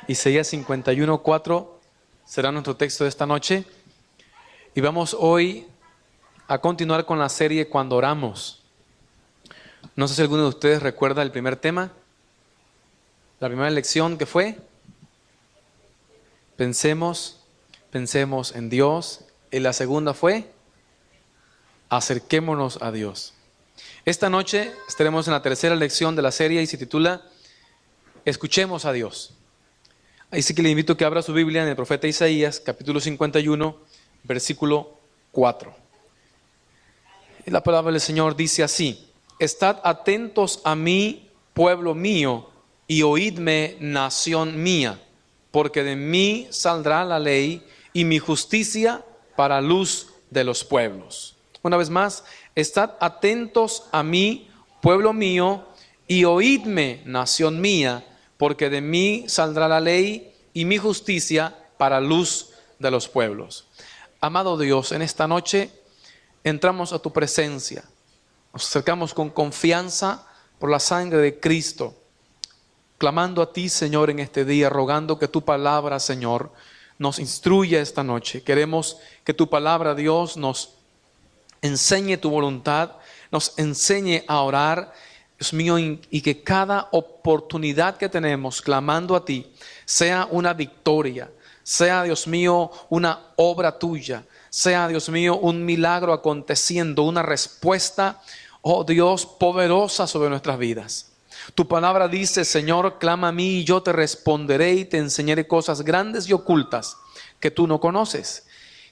Isaías 51:4 será nuestro texto de esta noche. Y vamos hoy a continuar con la serie Cuando oramos. No sé si alguno de ustedes recuerda el primer tema. La primera lección que fue: pensemos en Dios. Y la segunda fue: acerquémonos a Dios. Esta noche estaremos en la tercera lección de la serie y se titula Escuchemos a Dios. Así que le invito a que abra su Biblia en el profeta Isaías, capítulo 51, versículo 4. Y la palabra del Señor dice así: Estad atentos a mí, pueblo mío, y oídme, nación mía, porque de mí saldrá la ley y mi justicia para luz de los pueblos. Una vez más, estad atentos a mí, pueblo mío, y oídme, nación mía, porque de mí saldrá la ley y mi justicia para luz de los pueblos. Amado Dios, en esta noche entramos a tu presencia. Nos acercamos con confianza por la sangre de Cristo, clamando a ti, Señor, en este día, rogando que tu palabra, Señor, nos instruya esta noche. Queremos que tu palabra, Dios, nos enseñe tu voluntad, nos enseñe a orar, Dios mío, y que cada oportunidad que tenemos clamando a ti sea una victoria, sea, Dios mío, una obra tuya, sea, Dios mío, un milagro aconteciendo, una respuesta, oh Dios, poderosa sobre nuestras vidas. Tu palabra dice, Señor, clama a mí y yo te responderé y te enseñaré cosas grandes y ocultas que tú no conoces.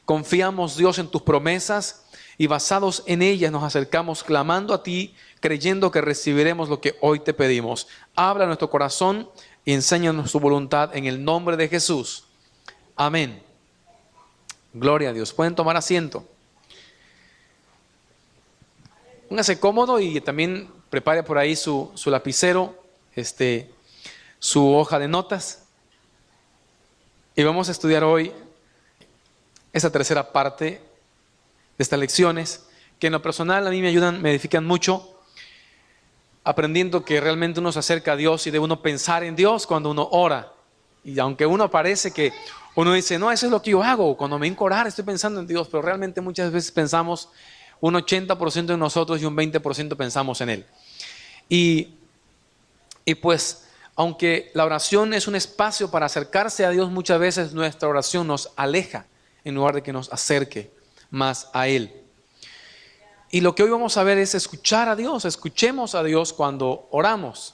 Confiamos, Dios, en tus promesas y basados en ellas nos acercamos clamando a ti, creyendo que recibiremos lo que hoy te pedimos. Habla nuestro corazón y enséñanos tu voluntad en el nombre de Jesús. Amén. Gloria a Dios. Pueden tomar asiento. Póngase cómodo y también prepare por ahí su lapicero, su hoja de notas. Y vamos a estudiar hoy esta tercera parte de estas lecciones, que en lo personal a mí me ayudan, me edifican mucho, aprendiendo que realmente uno se acerca a Dios y debe uno pensar en Dios cuando uno ora. Y aunque uno parece que uno dice, no, eso es lo que yo hago, cuando me vengo a orar estoy pensando en Dios, pero realmente muchas veces pensamos un 80% en nosotros y un 20% pensamos en Él. Y pues, aunque la oración es un espacio para acercarse a Dios, muchas veces nuestra oración nos aleja en lugar de que nos acerque más a Él. Y lo que hoy vamos a ver es escuchar a Dios. Escuchemos a Dios cuando oramos.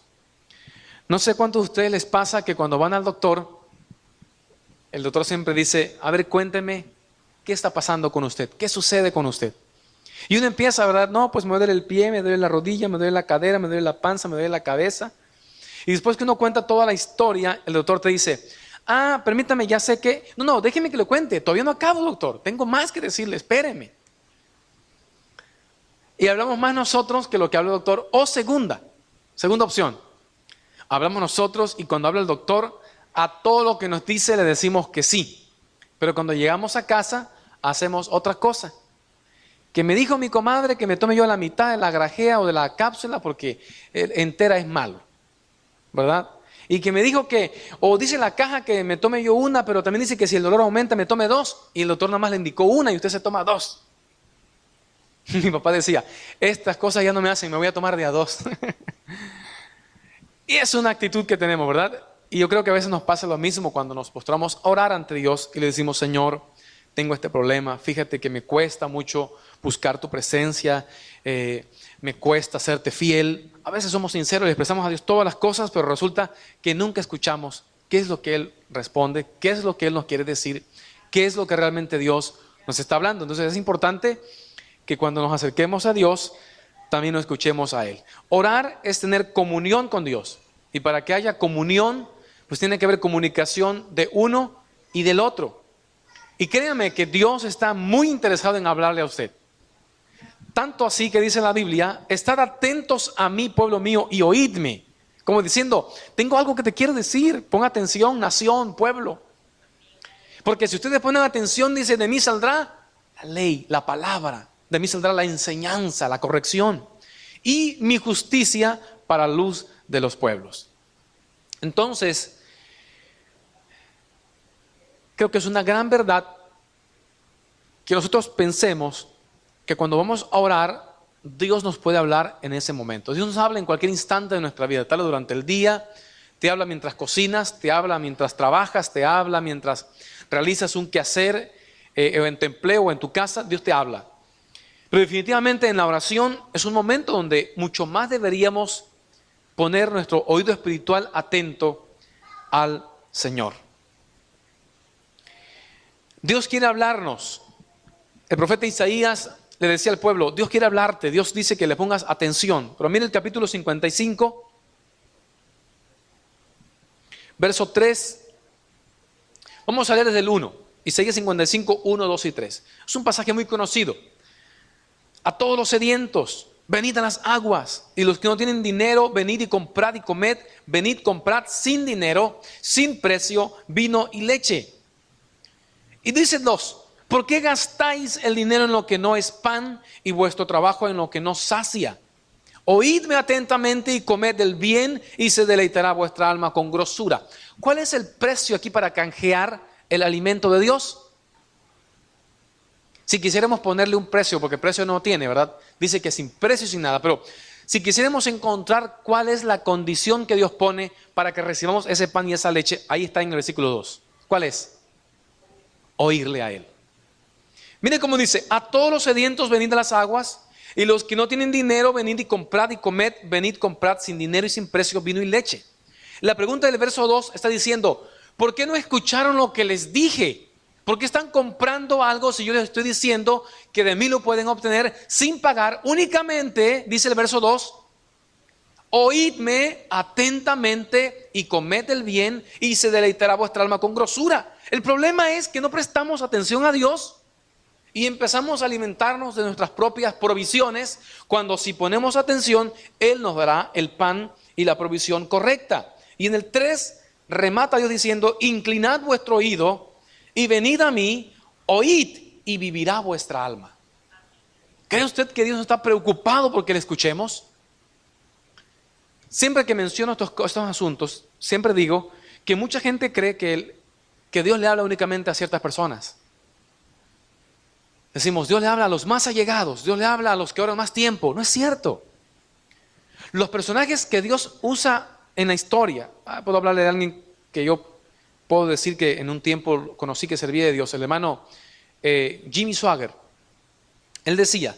No sé cuántos de ustedes les pasa que cuando van al doctor, el doctor siempre dice, a ver, cuénteme, ¿qué está pasando con usted? ¿Qué sucede con usted? Y uno empieza, ¿verdad? No, pues me duele el pie, me duele la rodilla, me duele la cadera, me duele la panza, me duele la cabeza. Y después que uno cuenta toda la historia, el doctor te dice, permítame, ya sé que... No, déjeme que lo cuente, todavía no acabo, doctor, tengo más que decirle, espéreme. Y hablamos más nosotros que lo que habla el doctor. O segunda opción, hablamos nosotros y cuando habla el doctor, a todo lo que nos dice le decimos que sí. Pero cuando llegamos a casa, hacemos otra cosa. Que me dijo mi comadre que me tome yo la mitad de la grajea o de la cápsula porque entera es malo, ¿verdad? Y que me dijo que, o dice la caja que me tome yo una, pero también dice que si el dolor aumenta me tome 2. Y el doctor nada más le indicó una y usted se toma 2. Mi papá decía, estas cosas ya no me hacen, me voy a tomar de a 2. Y es una actitud que tenemos, ¿verdad? Y yo creo que a veces nos pasa lo mismo cuando nos postramos a orar ante Dios y le decimos, Señor, tengo este problema, fíjate que me cuesta mucho buscar tu presencia, me cuesta serte fiel. A veces somos sinceros y le expresamos a Dios todas las cosas, pero resulta que nunca escuchamos qué es lo que Él responde, qué es lo que Él nos quiere decir, qué es lo que realmente Dios nos está hablando. Entonces es importante que cuando nos acerquemos a Dios, también nos escuchemos a Él. Orar es tener comunión con Dios. Y para que haya comunión, pues tiene que haber comunicación de uno y del otro. Y créanme que Dios está muy interesado en hablarle a usted. Tanto así que dice la Biblia, estad atentos a mí, pueblo mío, y oídme. Como diciendo, tengo algo que te quiero decir. Pon atención, nación, pueblo. Porque si ustedes ponen atención, dice, de mí saldrá la ley, la palabra. De mí saldrá la enseñanza, la corrección. Y mi justicia para luz de los pueblos. Entonces, creo que es una gran verdad que nosotros pensemos que cuando vamos a orar, Dios nos puede hablar en ese momento. Dios nos habla en cualquier instante de nuestra vida, te habla durante el día, te habla mientras cocinas, te habla mientras trabajas, te habla mientras realizas un quehacer, o en tu empleo o en tu casa, Dios te habla. Pero definitivamente en la oración es un momento donde mucho más deberíamos poner nuestro oído espiritual atento al Señor. Dios quiere hablarnos. El profeta Isaías le decía al pueblo, Dios quiere hablarte, Dios dice que le pongas atención. Pero mire el capítulo 55, verso 3. Vamos a leer desde el 1. Isaías 55, 1, 2 y 3. Es un pasaje muy conocido. A todos los sedientos, venid a las aguas, y los que no tienen dinero, venid y comprad y comed. Venid, comprad sin dinero, sin precio, vino y leche. Y dicen dos, ¿por qué gastáis el dinero en lo que no es pan y vuestro trabajo en lo que no sacia? Oídme atentamente y comed del bien, y se deleitará vuestra alma con grosura. ¿Cuál es el precio aquí para canjear el alimento de Dios? Si quisiéramos ponerle un precio, porque precio no tiene, ¿verdad? Dice que sin precio y sin nada, pero si quisiéramos encontrar cuál es la condición que Dios pone para que recibamos ese pan y esa leche, ahí está en el versículo 2. ¿Cuál es? Oírle a Él. Mire cómo dice, a todos los sedientos venid a las aguas, y los que no tienen dinero venid y comprad y comed. Venid, comprad sin dinero y sin precio vino y leche. La pregunta del verso 2 está diciendo, ¿por qué no escucharon lo que les dije? ¿Por qué están comprando algo si yo les estoy diciendo que de mí lo pueden obtener sin pagar? Únicamente, dice el verso 2, oídme atentamente y comed el bien, y se deleitará vuestra alma con grosura. El problema es que no prestamos atención a Dios y empezamos a alimentarnos de nuestras propias provisiones, cuando si ponemos atención, Él nos dará el pan y la provisión correcta. Y en el 3 remata Dios diciendo, inclinad vuestro oído y venid a mí, oíd y vivirá vuestra alma. ¿Cree usted que Dios está preocupado porque le escuchemos? Siempre que menciono estos asuntos, siempre digo que mucha gente cree que Dios le habla únicamente a ciertas personas. Decimos, Dios le habla a los más allegados, Dios le habla a los que oran más tiempo. No es cierto. Los personajes que Dios usa en la historia, puedo hablarle de alguien que yo puedo decir que en un tiempo conocí que servía de Dios, el hermano Jimmy Swaggart. Él decía,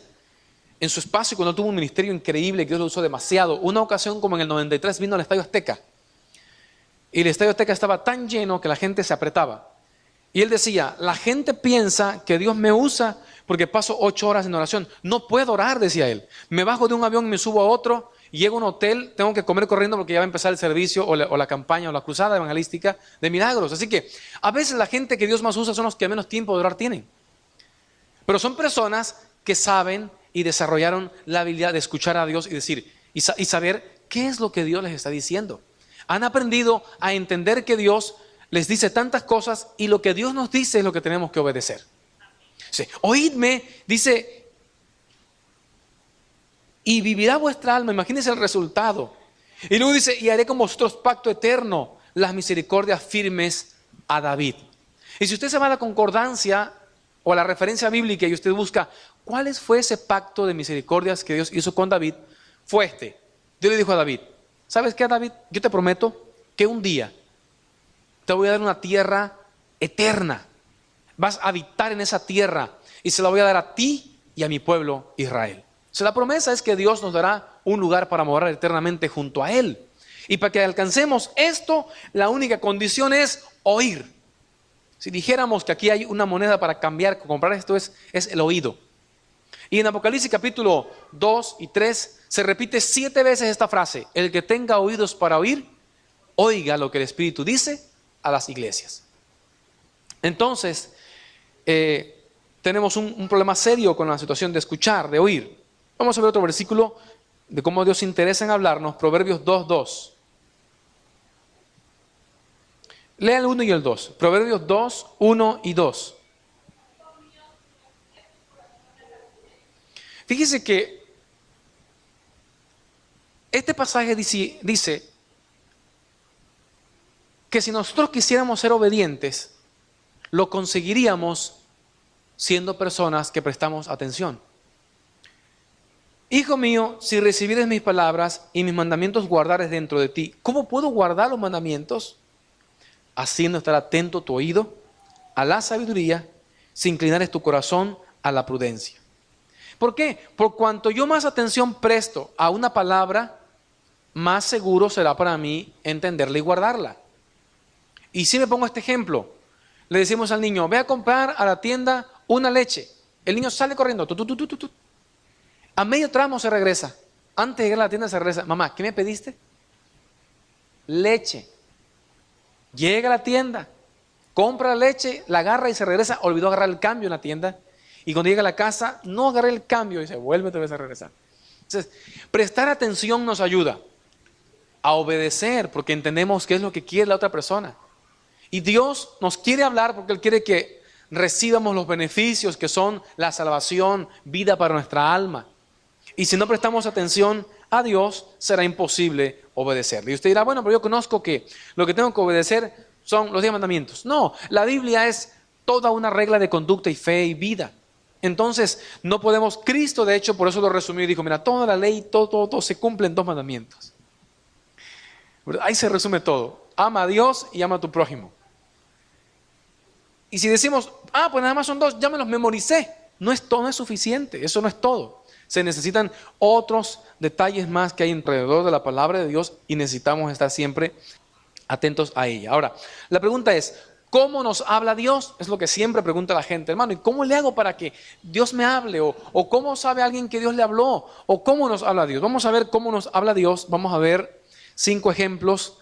en su espacio, cuando tuvo un ministerio increíble que Dios lo usó demasiado, una ocasión como en el 93 vino al Estadio Azteca, y el Estadio Azteca estaba tan lleno que la gente se apretaba. Y él decía, la gente piensa que Dios me usa porque paso 8 horas en oración. No puedo orar, decía él. Me bajo de un avión, me subo a otro, llego a un hotel, tengo que comer corriendo porque ya va a empezar el servicio o la campaña o la cruzada evangelística de milagros. Así que a veces la gente que Dios más usa son los que menos tiempo de orar tienen. Pero son personas que saben y desarrollaron la habilidad de escuchar a Dios y decir y saber qué es lo que Dios les está diciendo. Han aprendido a entender que Dios les dice tantas cosas y lo que Dios nos dice es lo que tenemos que obedecer. Sí. Oídme, dice, y vivirá vuestra alma. Imagínense el resultado. Y luego dice, y haré con vosotros pacto eterno, las misericordias firmes a David. Y si usted se va a la concordancia o a la referencia bíblica y usted busca, ¿cuál fue ese pacto de misericordias que Dios hizo con David? Fue este. Dios le dijo a David, ¿sabes qué, David? Yo te prometo que un día te voy a dar una tierra eterna. Vas a habitar en esa tierra y se la voy a dar a ti y a mi pueblo Israel. O sea, la promesa es que Dios nos dará un lugar para morar eternamente junto a Él. Y para que alcancemos esto, la única condición es oír. Si dijéramos que aquí hay una moneda para cambiar, comprar esto, es el oído. Y en Apocalipsis capítulo 2 y 3 se repite 7 veces esta frase: el que tenga oídos para oír, oiga lo que el Espíritu dice a las iglesias. Entonces, tenemos un problema serio con la situación de escuchar, de oír. Vamos a ver otro versículo de cómo Dios se interesa en hablarnos, Proverbios 2:2. Lea el 1 y el 2. Proverbios 2, 1 y 2. Fíjese que este pasaje dice que si nosotros quisiéramos ser obedientes, lo conseguiríamos siendo personas que prestamos atención. Hijo mío, si recibieres mis palabras y mis mandamientos guardares dentro de ti, ¿cómo puedo guardar los mandamientos? Haciendo estar atento tu oído a la sabiduría, si inclinares tu corazón a la prudencia. ¿Por qué? Por cuanto yo más atención presto a una palabra, más seguro será para mí entenderla y guardarla. Y si me pongo este ejemplo, le decimos al niño, ve a comprar a la tienda una leche. El niño sale corriendo, a medio tramo se regresa. Antes de llegar a la tienda se regresa. Mamá, ¿qué me pediste? Leche. Llega a la tienda, compra la leche, la agarra y se regresa. Olvidó agarrar el cambio en la tienda. Y cuando llega a la casa, no agarré el cambio y se vuelve otra vez a regresar. Entonces, prestar atención nos ayuda a obedecer porque entendemos qué es lo que quiere la otra persona. Y Dios nos quiere hablar porque Él quiere que recibamos los beneficios que son la salvación, vida para nuestra alma. Y si no prestamos atención a Dios, será imposible obedecerle. Y usted dirá, bueno, pero yo conozco que lo que tengo que obedecer son los 10 mandamientos. No, la Biblia es toda una regla de conducta y fe y vida. Entonces, no podemos, Cristo de hecho, por eso lo resumió y dijo, mira, toda la ley, todo se cumple en 2 mandamientos. Ahí se resume todo. Ama a Dios y ama a tu prójimo. Y si decimos, pues nada más son 2, ya me los memoricé. No es todo, no es suficiente, eso no es todo. Se necesitan otros detalles más que hay alrededor de la palabra de Dios y necesitamos estar siempre atentos a ella. Ahora, la pregunta es, ¿cómo nos habla Dios? Es lo que siempre pregunta la gente, hermano, ¿y cómo le hago para que Dios me hable? ¿O cómo sabe alguien que Dios le habló? ¿O cómo nos habla Dios? Vamos a ver cómo nos habla Dios, vamos a ver 5 ejemplos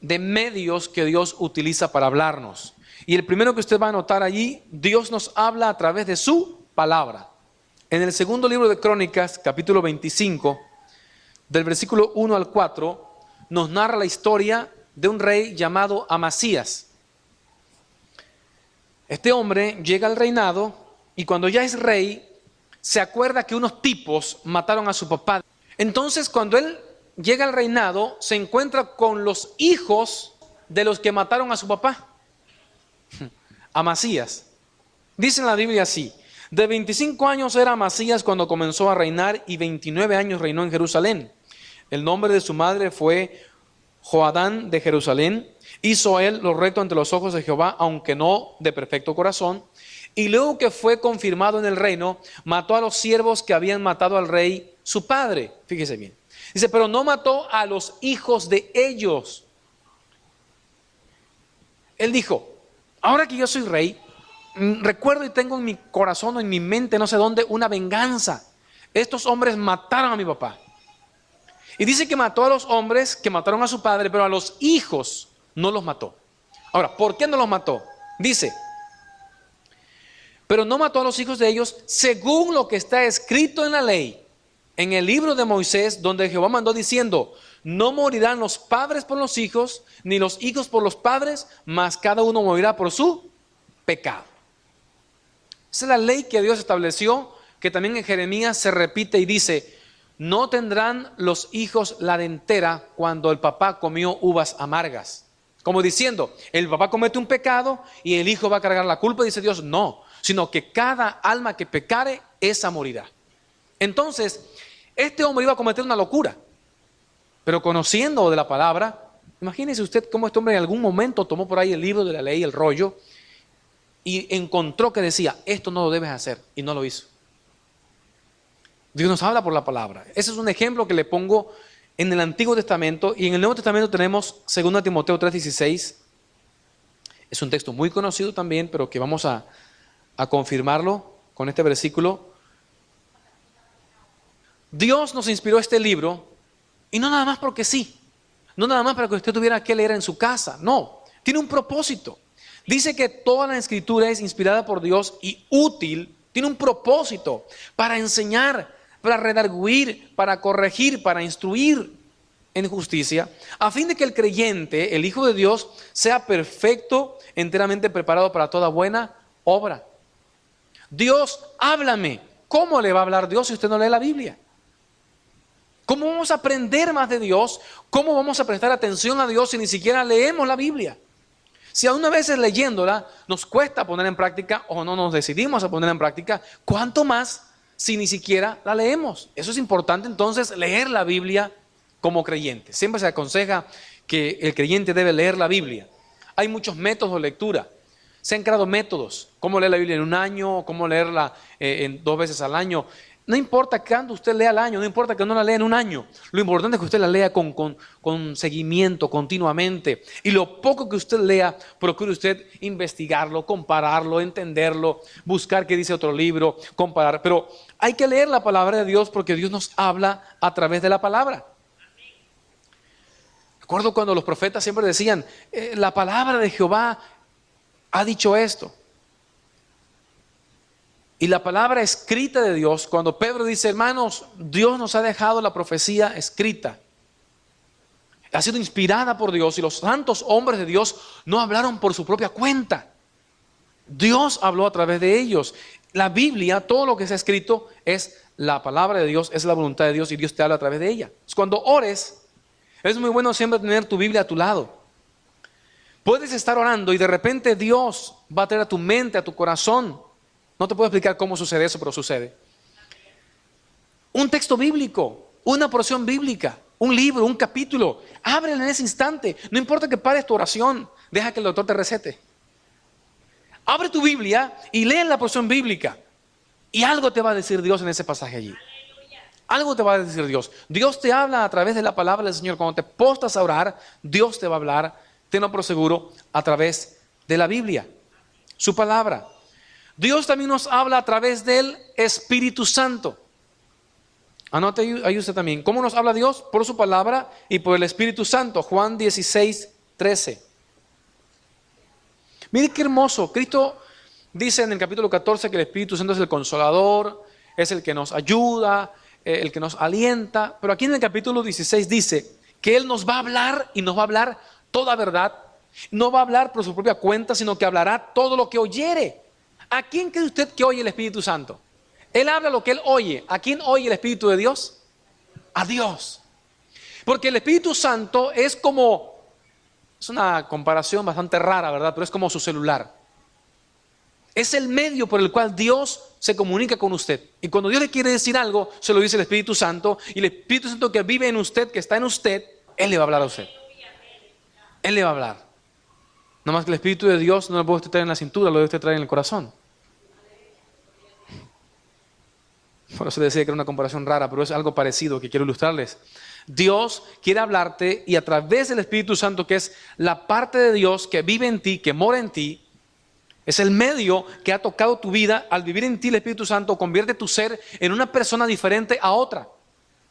de medios que Dios utiliza para hablarnos. Y el primero que usted va a notar allí, Dios nos habla a través de su palabra. En el segundo libro de Crónicas, capítulo 25, del versículo 1 al 4, nos narra la historia de un rey llamado Amasías. Este hombre llega al reinado y cuando ya es rey, se acuerda que unos tipos mataron a su papá. Entonces, cuando él llega al reinado, se encuentra con los hijos de los que mataron a su papá. Amasías. Dice en la Biblia así, de 25 años era Amasías cuando comenzó a reinar y 29 años reinó en Jerusalén. El nombre de su madre fue Joadán de Jerusalén. Hizo él lo recto ante los ojos de Jehová, aunque no de perfecto corazón. Y luego que fue confirmado en el reino, mató a los siervos que habían matado al rey, su padre. Fíjese bien. Dice, pero no mató a los hijos de ellos. Él dijo, ahora que yo soy rey, recuerdo y tengo en mi corazón o en mi mente, no sé dónde, una venganza. Estos hombres mataron a mi papá. Y dice que mató a los hombres que mataron a su padre, pero a los hijos no los mató. Ahora, ¿por qué no los mató? Dice, pero no mató a los hijos de ellos según lo que está escrito en la ley, en el libro de Moisés, donde Jehová mandó diciendo, no morirán los padres por los hijos, ni los hijos por los padres, mas cada uno morirá por su pecado. Esa es la ley que Dios estableció, que también en Jeremías se repite y dice, no tendrán los hijos la dentera cuando el papá comió uvas amargas. Como diciendo, el papá comete un pecado y el hijo va a cargar la culpa, dice Dios, no, sino que cada alma que pecare, esa morirá. Entonces, este hombre iba a cometer una locura, pero conociendo de la palabra, imagínese usted cómo este hombre en algún momento tomó por ahí el libro de la ley, el rollo, y encontró que decía, esto no lo debes hacer, y no lo hizo. Dios nos habla por la palabra. Ese es un ejemplo que le pongo en el Antiguo Testamento, y en el Nuevo Testamento tenemos 2 Timoteo 3:16. Es un texto muy conocido también, pero que vamos a confirmarlo con este versículo. Dios nos inspiró este libro, y no nada más porque sí, no nada más para que usted tuviera que leer en su casa, no, tiene un propósito. Dice que toda la escritura es inspirada por Dios y útil, tiene un propósito para enseñar, para redarguir, para corregir, para instruir en justicia, a fin de que el creyente, el Hijo de Dios, sea perfecto, enteramente preparado para toda buena obra. Dios, háblame. ¿Cómo le va a hablar Dios si usted no lee la Biblia? ¿Cómo vamos a aprender más de Dios? ¿Cómo vamos a prestar atención a Dios si ni siquiera leemos la Biblia? Si aún a veces leyéndola nos cuesta poner en práctica o no nos decidimos a poner en práctica, ¿cuánto más si ni siquiera la leemos? Eso es importante entonces, leer la Biblia como creyente. Siempre se aconseja que el creyente debe leer la Biblia. Hay muchos métodos de lectura. Se han creado métodos, cómo leer la Biblia en un año, cómo leerla en 2 veces al año. No importa cuándo usted lea al año, no importa que no la lea en un año. Lo importante es que usted la lea con seguimiento, continuamente. Y lo poco que usted lea, procure usted investigarlo, compararlo, entenderlo, buscar qué dice otro libro, comparar. Pero hay que leer la palabra de Dios porque Dios nos habla a través de la palabra. Recuerdo cuando los profetas siempre decían, la palabra de Jehová ha dicho esto. Y la palabra escrita de Dios, cuando Pedro dice, hermanos, Dios nos ha dejado la profecía escrita. Ha sido inspirada por Dios y los santos hombres de Dios no hablaron por su propia cuenta. Dios habló a través de ellos. La Biblia, todo lo que se ha escrito es la palabra de Dios, es la voluntad de Dios y Dios te habla a través de ella. Cuando ores, es muy bueno siempre tener tu Biblia a tu lado. Puedes estar orando y de repente Dios va a traer a tu mente, a tu corazón. No te puedo explicar cómo sucede eso, pero sucede. Un texto bíblico, una porción bíblica, un libro, un capítulo. Ábrelo en ese instante. No importa que pares tu oración, deja que el doctor te recete. Abre tu Biblia y lee la porción bíblica. Y algo te va a decir Dios en ese pasaje allí. Algo te va a decir Dios. Dios te habla a través de la palabra del Señor. Cuando te postas a orar, Dios te va a hablar, tenlo por seguro, a través de la Biblia. Su palabra. Dios también nos habla a través del Espíritu Santo. Anote ahí usted también. ¿Cómo nos habla Dios? Por su palabra y por el Espíritu Santo. Juan 16:13. Mire qué hermoso. Cristo dice en el capítulo 14 que el Espíritu Santo es el consolador, es el que nos ayuda, el que nos alienta. Pero aquí en el capítulo 16 dice que Él nos va a hablar y nos va a hablar toda verdad. No va a hablar por su propia cuenta, sino que hablará todo lo que oyere. ¿A quién cree usted que oye el Espíritu Santo? Él habla lo que Él oye. ¿A quién oye el Espíritu de Dios? A Dios. Porque el Espíritu Santo es como, es una comparación bastante rara, ¿verdad? Pero es como su celular. Es el medio por el cual Dios se comunica con usted. Y cuando Dios le quiere decir algo, se lo dice el Espíritu Santo. Y el Espíritu Santo que vive en usted, que está en usted, Él le va a hablar a usted. Él le va a hablar. No más que el Espíritu de Dios no lo puede usted traer en la cintura, lo debe usted traer en el corazón. Por eso decía que era una comparación rara, pero es algo parecido que quiero ilustrarles. Dios quiere hablarte y a través del Espíritu Santo, que es la parte de Dios que vive en ti, que mora en ti, es el medio que ha tocado tu vida. Al vivir en ti el Espíritu Santo convierte tu ser en una persona diferente a otra.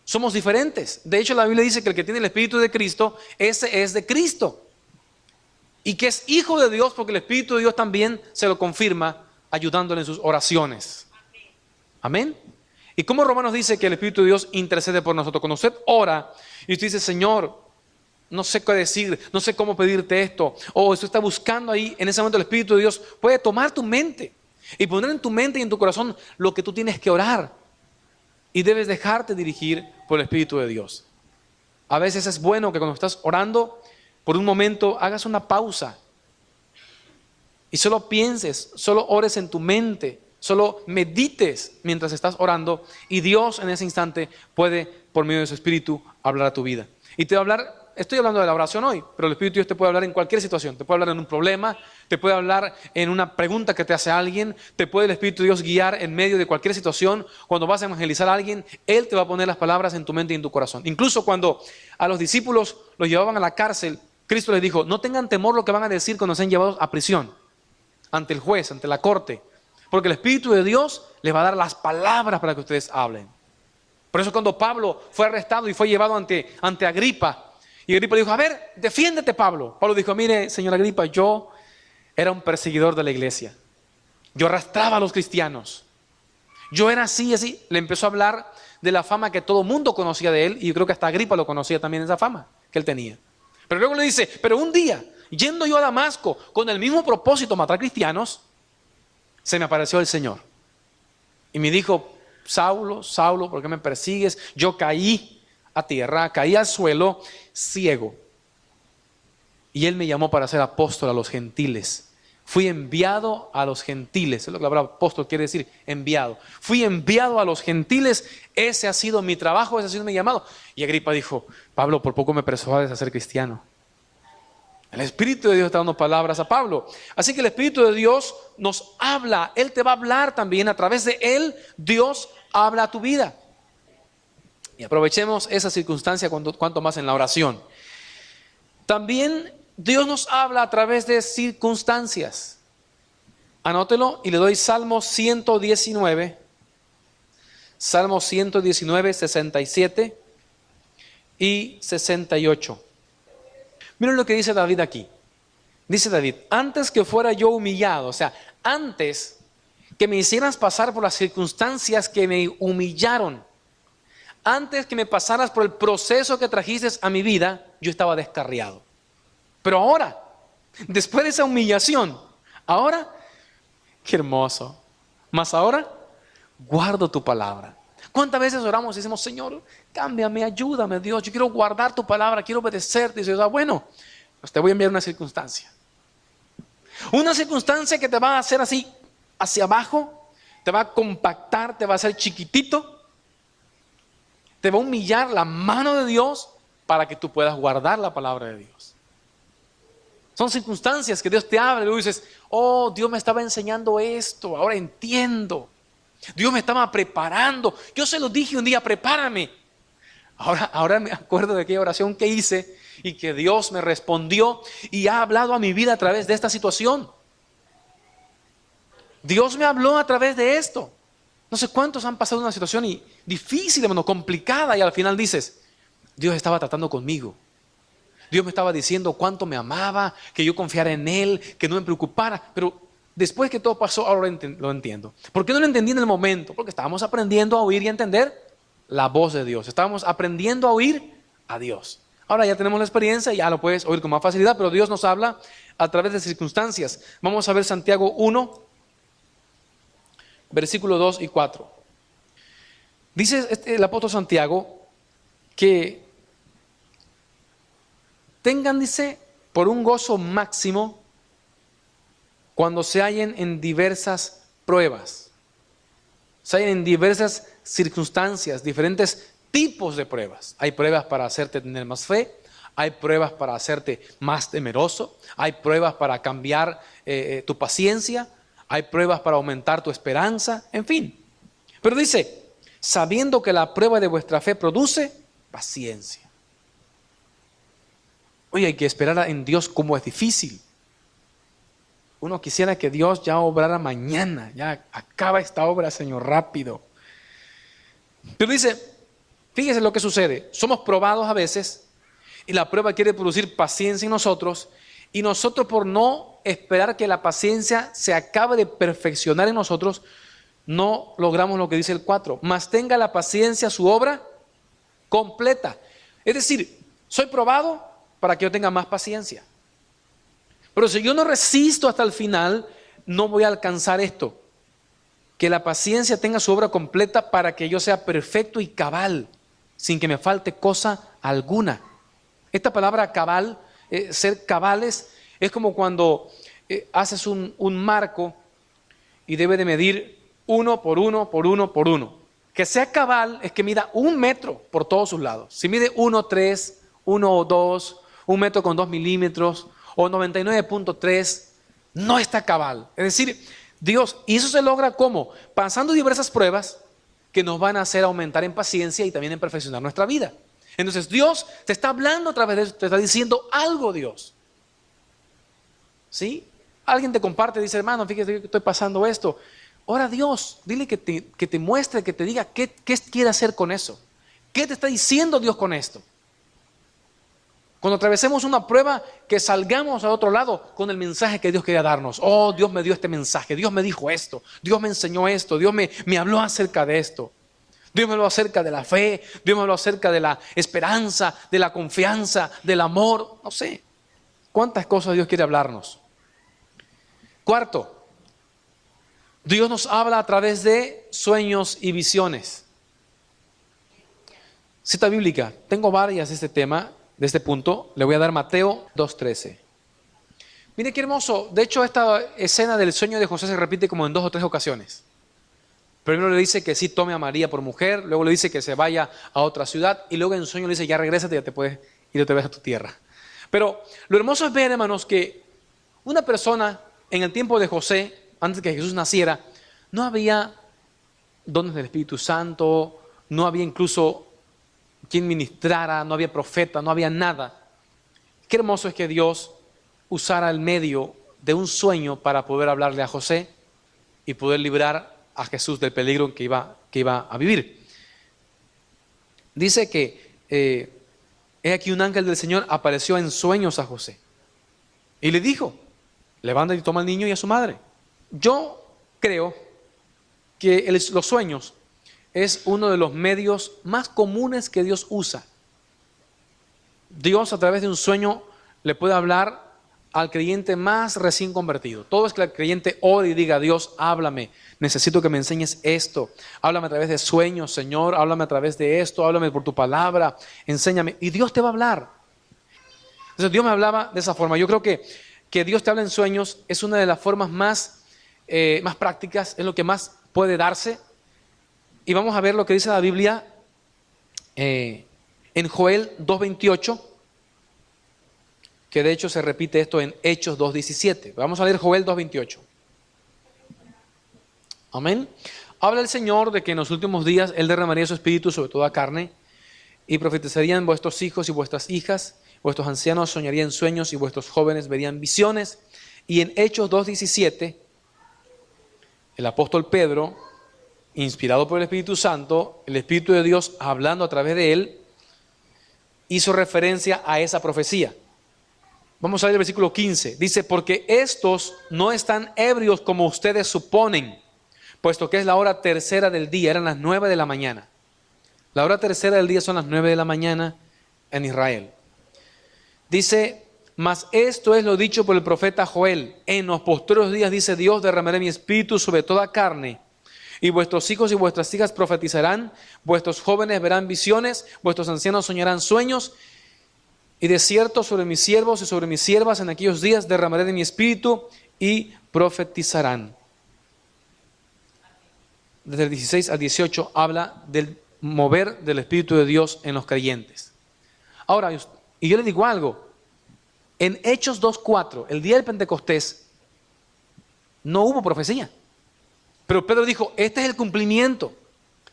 Somos diferentes. De hecho, la Biblia dice que el que tiene el Espíritu de Cristo, ese es de Cristo. Y que es hijo de Dios porque el Espíritu de Dios también se lo confirma ayudándole en sus oraciones. Amén. Y como Romanos dice que el Espíritu de Dios intercede por nosotros. Cuando usted ora y usted dice, Señor, no sé qué decir, no sé cómo pedirte esto, o usted está buscando ahí, en ese momento el Espíritu de Dios puede tomar tu mente y poner en tu mente y en tu corazón lo que tú tienes que orar. Y debes dejarte dirigir por el Espíritu de Dios. A veces es bueno que cuando estás orando, por un momento hagas una pausa y solo pienses, solo ores en tu mente, solo medites mientras estás orando y Dios en ese instante puede, por medio de su Espíritu, hablar a tu vida. Y te va a hablar, estoy hablando de la oración hoy, pero el Espíritu de Dios te puede hablar en cualquier situación. Te puede hablar en un problema, te puede hablar en una pregunta que te hace alguien, te puede el Espíritu de Dios guiar en medio de cualquier situación. Cuando vas a evangelizar a alguien, Él te va a poner las palabras en tu mente y en tu corazón. Incluso cuando a los discípulos los llevaban a la cárcel, Cristo les dijo, no tengan temor lo que van a decir cuando sean llevados a prisión, ante el juez, ante la corte, porque el Espíritu de Dios les va a dar las palabras para que ustedes hablen. Por eso cuando Pablo fue arrestado y fue llevado ante Agripa, y Agripa le dijo, a ver, defiéndete Pablo. Pablo dijo, mire señor Agripa, yo era un perseguidor de la iglesia, yo arrastraba a los cristianos, yo era así, así. Le empezó a hablar de la fama que todo mundo conocía de él, y yo creo que hasta Agripa lo conocía también, esa fama que él tenía. Pero luego le dice, pero un día, yendo yo a Damasco con el mismo propósito, matar cristianos, se me apareció el Señor. Y me dijo, Saulo, Saulo, ¿por qué me persigues? Yo caí a tierra, caí al suelo, ciego. y Él me llamó para ser apóstol a los gentiles. Fui enviado a los gentiles. Es lo que la palabra apóstol quiere decir, enviado. Fui enviado a los gentiles. Ese ha sido mi trabajo, ese ha sido mi llamado. Y Agripa dijo, Pablo, por poco me persuades a ser cristiano. El Espíritu de Dios está dando palabras a Pablo. Así que el Espíritu de Dios nos habla. Él te va a hablar también. A través de Él, Dios habla a tu vida. Y aprovechemos esa circunstancia cuanto más en la oración. También Dios nos habla a través de circunstancias. Anótelo y le doy Salmo 119. Salmo 119, 67 y 68. Miren lo que dice David aquí. Dice David, antes que fuera yo humillado, o sea, antes que me hicieras pasar por las circunstancias que me humillaron, antes que me pasaras por el proceso que trajiste a mi vida, yo estaba descarriado. Pero ahora, después de esa humillación, ahora, qué hermoso. Más ahora, guardo tu palabra. ¿Cuántas veces oramos y decimos, Señor, cámbiame, ayúdame, Dios, yo quiero guardar tu palabra, quiero obedecerte? Y Dios, bueno, pues te voy a enviar una circunstancia. Una circunstancia que te va a hacer así, hacia abajo, te va a compactar, te va a hacer chiquitito, te va a humillar la mano de Dios para que tú puedas guardar la palabra de Dios. Son circunstancias que Dios te habla y tú dices, oh, Dios me estaba enseñando esto, ahora entiendo. Dios me estaba preparando. Yo se lo dije un día, prepárame. Ahora me acuerdo de aquella oración que hice y que Dios me respondió y ha hablado a mi vida a través de esta situación. Dios me habló a través de esto. No sé cuántos han pasado una situación difícil, hermano, complicada, y al final dices, Dios estaba tratando conmigo. Dios me estaba diciendo cuánto me amaba, que yo confiara en Él, que no me preocupara. Pero después que todo pasó, ahora lo entiendo. ¿Por qué no lo entendí en el momento? Porque estábamos aprendiendo a oír y a entender la voz de Dios. Estábamos aprendiendo a oír a Dios. Ahora ya tenemos la experiencia y ya lo puedes oír con más facilidad, pero Dios nos habla a través de circunstancias. Vamos a ver Santiago 1, versículo 2 y 4. Dice el apóstol Santiago que tengan, dice, por un gozo máximo cuando se hallen en diversas pruebas. Se hallen en diversas circunstancias, diferentes tipos de pruebas. Hay pruebas para hacerte tener más fe, hay pruebas para hacerte más temeroso, hay pruebas para cambiar tu paciencia, hay pruebas para aumentar tu esperanza, en fin. Pero dice, sabiendo que la prueba de vuestra fe produce paciencia. Oye, hay que esperar en Dios como es difícil. Uno quisiera que Dios ya obrara mañana, ya acaba esta obra, Señor, rápido. Pero dice, fíjese lo que sucede, somos probados a veces y la prueba quiere producir paciencia en nosotros y nosotros por no esperar que la paciencia se acabe de perfeccionar en nosotros, no logramos lo que dice el 4, mas tenga la paciencia su obra completa. Es decir, soy probado para que yo tenga más paciencia. Pero si yo no resisto hasta el final, no voy a alcanzar esto. Que la paciencia tenga su obra completa para que yo sea perfecto y cabal, sin que me falte cosa alguna. Esta palabra cabal, ser cabales, es como cuando haces un marco y debe de medir 1 por 1 por 1 por 1. Que sea cabal es que mida 1 metro por todos sus lados. Si mide 1,3, 1,2, 1 metro con 2 milímetros o 99,3, no está cabal. Es decir, Dios, y eso se logra ¿cómo? Pasando diversas pruebas que nos van a hacer aumentar en paciencia y también en perfeccionar nuestra vida. Entonces Dios te está hablando a través de eso, te está diciendo algo, Dios. ¿Sí? Alguien te comparte, dice, hermano, fíjate que estoy pasando esto. Ora a Dios, dile que te muestre, que te diga qué quiere hacer con eso. ¿Qué te está diciendo Dios con esto? Cuando atravesemos una prueba, que salgamos a otro lado con el mensaje que Dios quería darnos. Oh, Dios me dio este mensaje, Dios me dijo esto, Dios me enseñó esto, Dios me habló acerca de esto. Dios me habló acerca de la fe, Dios me habló acerca de la esperanza, de la confianza, del amor. No sé, cuántas cosas Dios quiere hablarnos. Cuarto, Dios nos habla a través de sueños y visiones. Cita bíblica, tengo varias de este tema. De este punto, le voy a dar Mateo 2:13. Mire qué hermoso. De hecho, esta escena del sueño de José se repite como en 2 o 3 ocasiones. Primero le dice que sí tome a María por mujer, luego le dice que se vaya a otra ciudad y luego en el sueño le dice ya regrésate, ya te puedes ir otra vez a tu tierra. Pero lo hermoso es ver, hermanos, que una persona en el tiempo de José, antes que Jesús naciera, no había dones del Espíritu Santo, no había incluso quien ministrara, no había profeta, no había nada. Qué hermoso es que Dios usara el medio de un sueño para poder hablarle a José y poder librar a Jesús del peligro que iba a vivir. Dice que he aquí un ángel del Señor apareció en sueños a José y le dijo, levántate y toma al niño y a su madre. Yo creo que los sueños es uno de los medios más comunes que Dios usa. Dios a través de un sueño le puede hablar al creyente más recién convertido. Todo es que el creyente ore y diga, Dios, háblame, necesito que me enseñes esto. Háblame a través de sueños, Señor, háblame a través de esto, háblame por tu palabra, enséñame. Y Dios te va a hablar. Entonces Dios me hablaba de esa forma. Yo creo que Dios te habla en sueños es una de las formas más prácticas, es lo que más puede darse. Y vamos a ver lo que dice la Biblia en Joel 2:28. Que de hecho se repite esto en Hechos 2:17. Vamos a leer Joel 2:28. Amén. Habla el Señor de que en los últimos días Él derramaría su espíritu sobre toda carne y profetizarían vuestros hijos y vuestras hijas, vuestros ancianos soñarían sueños y vuestros jóvenes verían visiones. Y en Hechos 2:17, el apóstol Pedro, inspirado por el Espíritu Santo, el Espíritu de Dios hablando a través de él, hizo referencia a esa profecía. Vamos a ver el versículo 15. Dice, porque estos no están ebrios como ustedes suponen, puesto que es la hora tercera del día, eran las 9 de la mañana. La hora tercera del día son las 9 de la mañana en Israel. Dice, mas esto es lo dicho por el profeta Joel. En los postreros días, dice Dios, derramaré mi espíritu sobre toda carne. Y vuestros hijos y vuestras hijas profetizarán, vuestros jóvenes verán visiones, vuestros ancianos soñarán sueños. Y de cierto sobre mis siervos y sobre mis siervas en aquellos días derramaré de mi espíritu y profetizarán. Desde el 16 al 18 habla del mover del Espíritu de Dios en los creyentes. Ahora, y yo le digo algo, en Hechos 2:4, el día del Pentecostés, no hubo profecía. Pero Pedro dijo, este es el cumplimiento.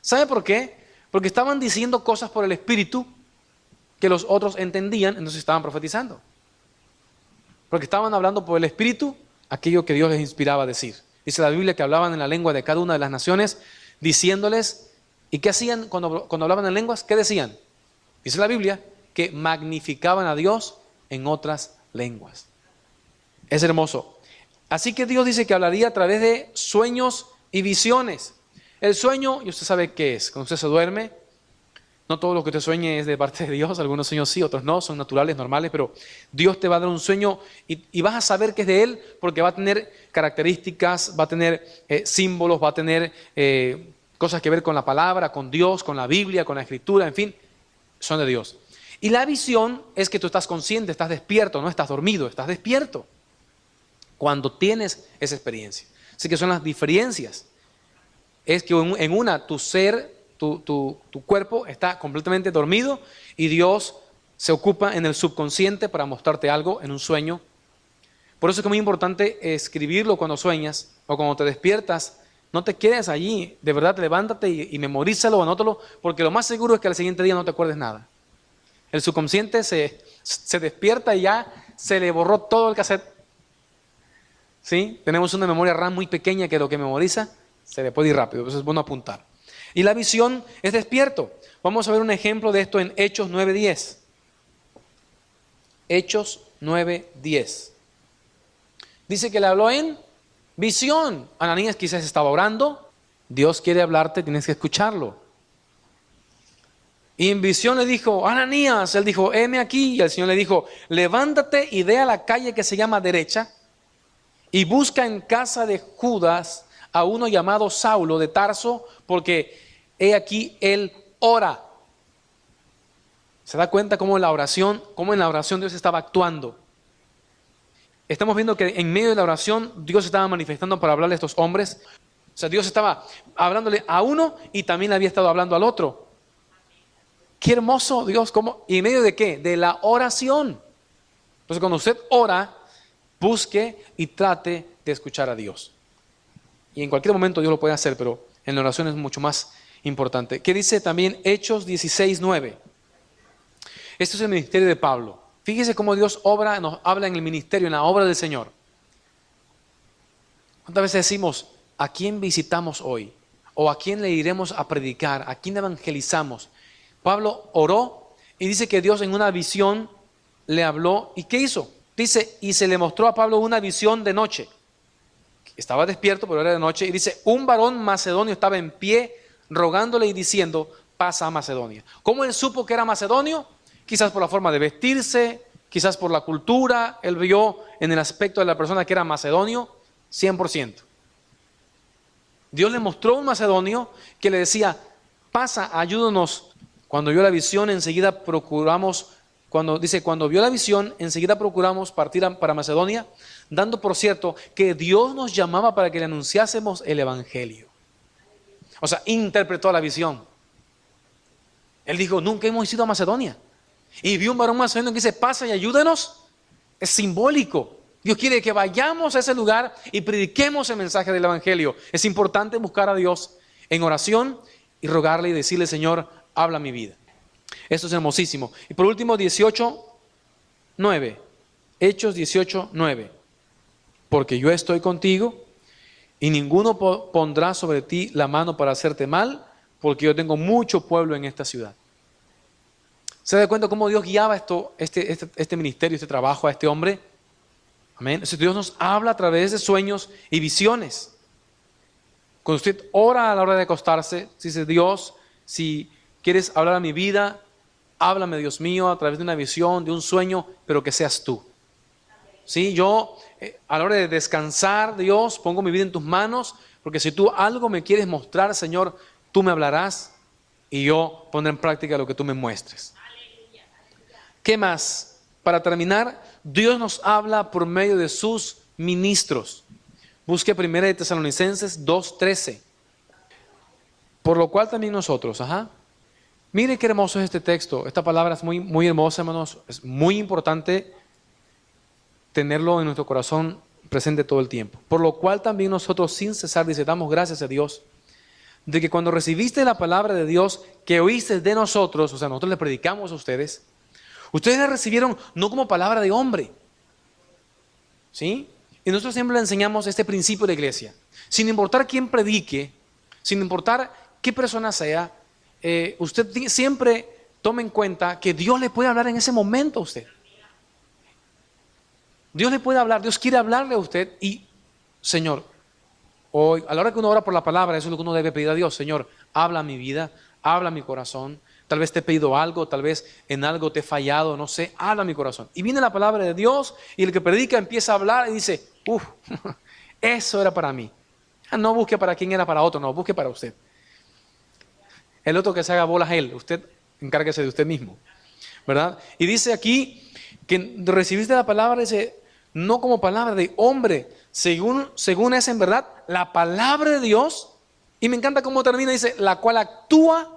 ¿Sabe por qué? Porque estaban diciendo cosas por el Espíritu que los otros entendían, entonces estaban profetizando. Porque estaban hablando por el Espíritu aquello que Dios les inspiraba a decir. Dice la Biblia que hablaban en la lengua de cada una de las naciones, diciéndoles, ¿y qué hacían cuando hablaban en lenguas? ¿Qué decían? Dice la Biblia que magnificaban a Dios en otras lenguas. Es hermoso. Así que Dios dice que hablaría a través de sueños y visiones. El sueño, y usted sabe qué es, cuando usted se duerme, no todo lo que usted sueñe es de parte de Dios, algunos sueños sí, otros no, son naturales, normales, pero Dios te va a dar un sueño y vas a saber que es de Él porque va a tener características, va a tener símbolos, va a tener cosas que ver con la palabra, con Dios, con la Biblia, con la Escritura, en fin, son de Dios. Y la visión es que tú estás consciente, estás despierto, no estás dormido, estás despierto cuando tienes esa experiencia. Así que son las diferencias. Es que en una tu ser, tu cuerpo está completamente dormido y Dios se ocupa en el subconsciente para mostrarte algo en un sueño. Por eso es que es muy importante escribirlo cuando sueñas o cuando te despiertas. No te quedes allí, de verdad levántate y memorízalo, anótalo, porque lo más seguro es que al siguiente día no te acuerdes nada. El subconsciente se despierta y ya se le borró todo el cassette. ¿Sí? Tenemos una memoria RAM muy pequeña que lo que memoriza se le puede ir rápido, entonces es bueno apuntar. Y la visión es despierto. Vamos a ver un ejemplo de esto en Hechos 9:10. Hechos 9:10. Dice que le habló en visión. Ananías quizás estaba orando. Dios quiere hablarte, tienes que escucharlo. Y en visión le dijo, Ananías, él dijo, heme aquí. Y el Señor le dijo, levántate y ve a la calle que se llama derecha y busca en casa de Judas a uno llamado Saulo de Tarso, porque he aquí él ora. ¿Se da cuenta cómo en la oración Dios estaba actuando? estamos viendo que en medio de la oración Dios estaba manifestando para hablarle a estos hombres. O sea, Dios estaba hablándole a uno y también le había estado hablando al otro. Qué hermoso Dios, ¿cómo? ¿Y en medio de qué? De la oración. Entonces cuando usted ora, busque y trate de escuchar a Dios. Y en cualquier momento Dios lo puede hacer, pero en la oración es mucho más importante. ¿Qué dice también Hechos 16:9? Esto es el ministerio de Pablo. Fíjese cómo Dios obra, nos habla en el ministerio, en la obra del Señor. ¿Cuántas veces decimos, a quién visitamos hoy? ¿O a quién le iremos a predicar? ¿A quién evangelizamos? Pablo oró y dice que Dios en una visión le habló. ¿Y qué hizo? Dice, y se le mostró a Pablo una visión de noche. Estaba despierto, pero era de noche. Y dice, un varón macedonio estaba en pie, rogándole y diciendo, pasa a Macedonia. ¿Cómo él supo que era macedonio? Quizás por la forma de vestirse, quizás por la cultura. Él vio en el aspecto de la persona que era macedonio, 100%. Dios le mostró un macedonio que le decía, pasa, ayúdanos. Cuando vio la visión, enseguida procuramos, cuando vio la visión, enseguida procuramos partir para Macedonia, dando por cierto que Dios nos llamaba para que le anunciásemos el evangelio. O sea, interpretó la visión. Él dijo, nunca hemos ido a Macedonia. Y vio un varón macedonio que dice, pasa y ayúdenos. Es simbólico. Dios quiere que vayamos a ese lugar y prediquemos el mensaje del evangelio. Es importante buscar a Dios en oración y rogarle y decirle, Señor, habla mi vida. Esto es hermosísimo. Y por último, 18:9. Hechos 18:9. Porque yo estoy contigo y ninguno pondrá sobre ti la mano para hacerte mal, porque yo tengo mucho pueblo en esta ciudad. ¿Se da cuenta cómo Dios guiaba este ministerio, este trabajo a este hombre? Amén. Entonces Dios nos habla a través de sueños y visiones. Cuando usted ora a la hora de acostarse, dice, Dios, si quieres hablar a mi vida, háblame, Dios mío, a través de una visión, de un sueño, pero que seas tú. Sí, yo a la hora de descansar, Dios, pongo mi vida en tus manos, porque si tú algo me quieres mostrar, Señor, tú me hablarás y yo pondré en práctica lo que tú me muestres. ¿Qué más? Para terminar, Dios nos habla por medio de sus ministros. Busque 1 de Tesalonicenses 2:13. Por lo cual también nosotros, Mire qué hermoso es este texto. Esta palabra es muy, muy hermosa, hermanos. Es muy importante tenerlo en nuestro corazón presente todo el tiempo. Por lo cual también nosotros sin cesar dice, damos gracias a Dios de que cuando recibiste la palabra de Dios que oíste de nosotros, o sea, nosotros le predicamos a ustedes, ustedes la recibieron no como palabra de hombre, ¿sí? Y nosotros siempre le enseñamos este principio de la iglesia. Sin importar quién predique, sin importar qué persona sea, usted siempre tome en cuenta que Dios le puede hablar en ese momento a usted. Dios le puede hablar, Dios quiere hablarle a usted y, Señor, hoy, a la hora que uno ora por la palabra, eso es lo que uno debe pedir a Dios. Señor, habla mi vida, habla mi corazón. Tal vez te he pedido algo, tal vez en algo te he fallado, no sé, habla mi corazón. Y viene la palabra de Dios y el que predica empieza a hablar y dice, eso era para mí. No busque para quién era para otro, no, busque para usted. El otro que se haga bolas él, usted encárguese de usted mismo, ¿verdad? Y dice aquí que recibiste la palabra, dice, no como palabra de hombre, según es en verdad la palabra de Dios. Y me encanta cómo termina, dice, la cual actúa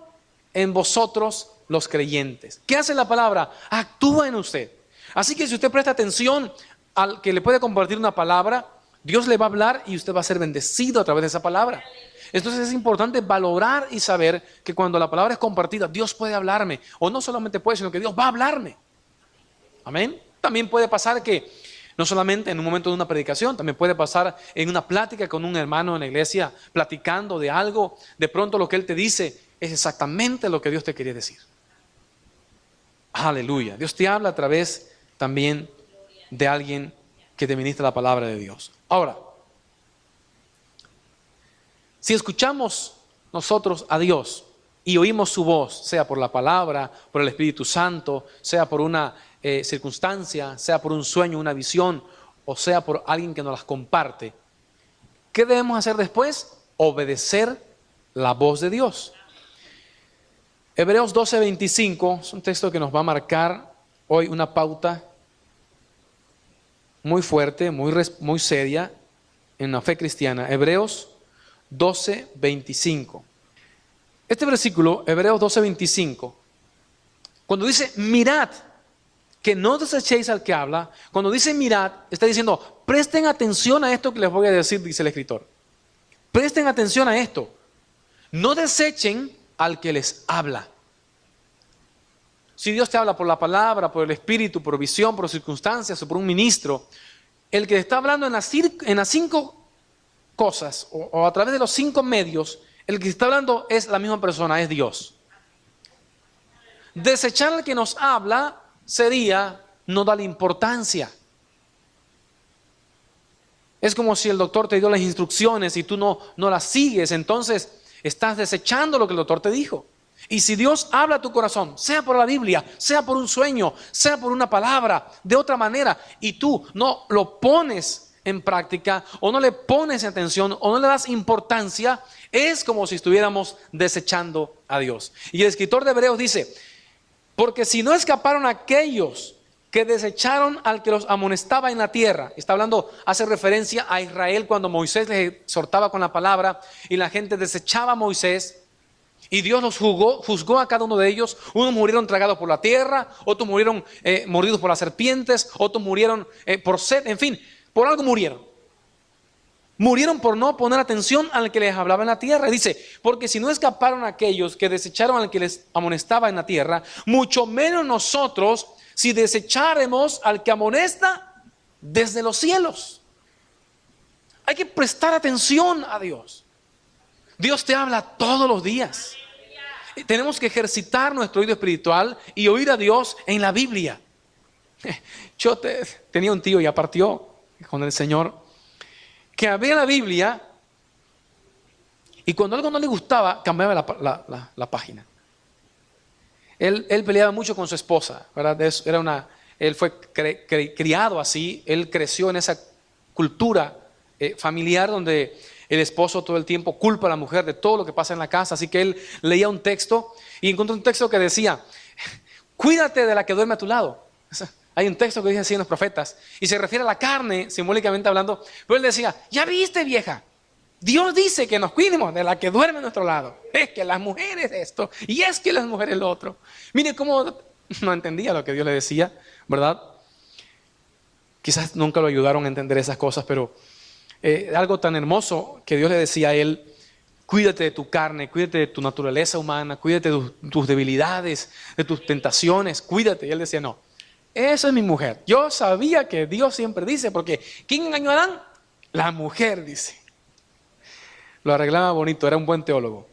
en vosotros los creyentes. ¿Qué hace la palabra? Actúa en usted. Así que si usted presta atención al que le puede compartir una palabra, Dios le va a hablar y usted va a ser bendecido a través de esa palabra. Entonces es importante valorar y saber que cuando la palabra es compartida, Dios puede hablarme. O no solamente puede, sino que Dios va a hablarme. Amén. También puede pasar que no solamente en un momento de una predicación, también puede pasar en una plática con un hermano en la iglesia, platicando de algo. De pronto lo que él te dice es exactamente lo que Dios te quería decir. Aleluya. Dios te habla a través también de alguien que te ministra la palabra de Dios. Ahora, si escuchamos nosotros a Dios y oímos su voz, sea por la palabra, por el Espíritu Santo, sea por una circunstancia, sea por un sueño, una visión, o sea por alguien que nos las comparte, ¿qué debemos hacer después? Obedecer la voz de Dios. Hebreos 12:25 es un texto que nos va a marcar hoy una pauta. muy fuerte, muy seria en la fe cristiana. Hebreos 12:25. Este versículo, Hebreos 12:25, cuando dice mirad, que no desechéis al que habla, cuando dice mirad, está diciendo presten atención a esto que les voy a decir, dice el escritor. Presten atención a esto. No desechen al que les habla. Si Dios te habla por la palabra, por el Espíritu, por visión, por circunstancias o por un ministro, el que está hablando en las 5 cosas o a través de los 5 medios, el que está hablando es la misma persona, es Dios. Desechar al que nos habla sería no darle importancia. Es como si el doctor te dio las instrucciones y tú no las sigues, entonces estás desechando lo que el doctor te dijo. Y si Dios habla a tu corazón, sea por la Biblia, sea por un sueño, sea por una palabra, de otra manera, y tú no lo pones en práctica, o no le pones atención, o no le das importancia, es como si estuviéramos desechando a Dios. Y el escritor de Hebreos dice, porque si no escaparon aquellos que desecharon al que los amonestaba en la tierra. Está hablando, hace referencia a Israel cuando Moisés les exhortaba con la palabra y la gente desechaba a Moisés. Y Dios los juzgó a cada uno de ellos. Unos murieron tragados por la tierra, otros murieron mordidos por las serpientes, otros murieron por sed, en fin, por algo murieron. Murieron por no poner atención al que les hablaba en la tierra. Dice, porque si no escaparon aquellos que desecharon al que les amonestaba en la tierra, mucho menos nosotros si desecháremos al que amonesta desde los cielos. Hay que prestar atención a Dios. Dios te habla todos los días. Tenemos que ejercitar nuestro oído espiritual y oír a Dios en la Biblia. Yo tenía un tío, ya partió con el Señor, que abría la Biblia y cuando algo no le gustaba, cambiaba la página. Él peleaba mucho con su esposa, ¿verdad? Él fue criado así, él creció en esa cultura familiar donde el esposo todo el tiempo culpa a la mujer de todo lo que pasa en la casa, así que él leía un texto y encontró un texto que decía, cuídate de la que duerme a tu lado. Hay un texto que dice así en los profetas y se refiere a la carne, simbólicamente hablando, pero él decía, ya viste vieja, Dios dice que nos cuidemos de la que duerme a nuestro lado. Es que las mujeres esto y es que las mujeres lo otro. Mire cómo no entendía lo que Dios le decía, ¿verdad? Quizás nunca lo ayudaron a entender esas cosas, pero algo tan hermoso que Dios le decía a él, cuídate de tu carne, cuídate de tu naturaleza humana, cuídate de tus debilidades, de tus tentaciones, cuídate. Y él decía, no, esa es mi mujer. Yo sabía que Dios siempre dice, porque ¿quién engañó a Adán? La mujer, dice. Lo arreglaba bonito, era un buen teólogo.